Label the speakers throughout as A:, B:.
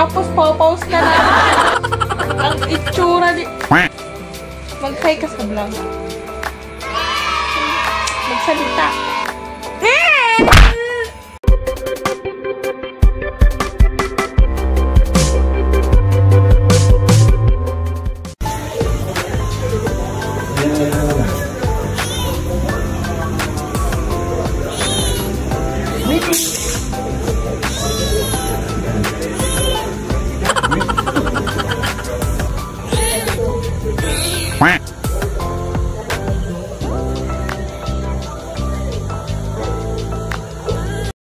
A: Tapos papaus ka na. Ang itsura di... Mag-try ka sa vlog. Magsalita.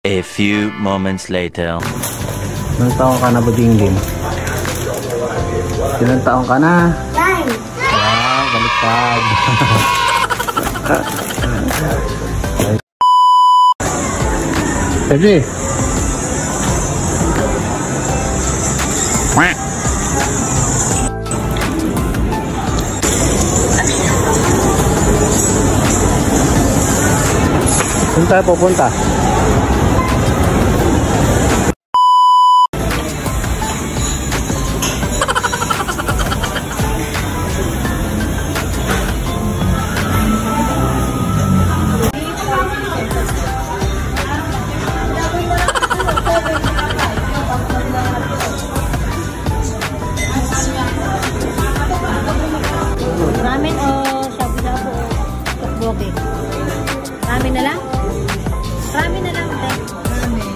B: A few moments later.
C: Ilang taong ka na, Budingling? Ilang taong ka na?
D: 9.
C: Wow, baliktad. Pwede. Saan tayo pupunta?
D: Ramen o shabu-shabu o tteokbokki? Ramen na lang? Ramen na lang, te. Ramen.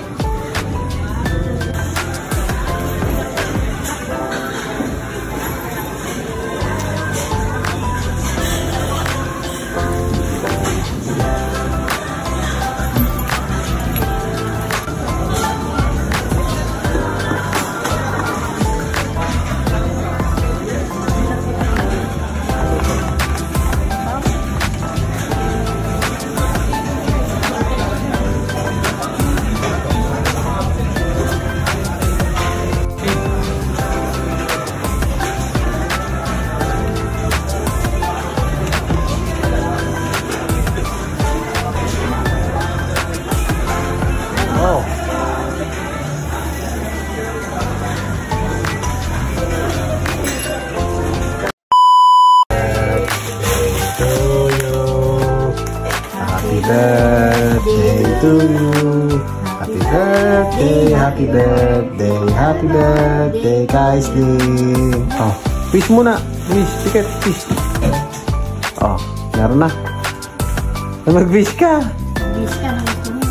C: Oh. Happy birthday to you. Happy birthday, happy birthday, happy birthday, Kaisley. Oh, fish muna. Fish, tiket, fish. Oh, meron na. Mag-fish ka.
D: Bis ka na gusto mo.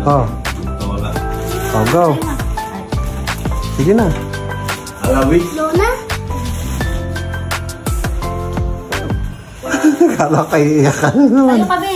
C: Oh. Oh, go. Sige na.
D: Luna?
C: Kala kayo iyakan naman.
D: Tayo ka, be.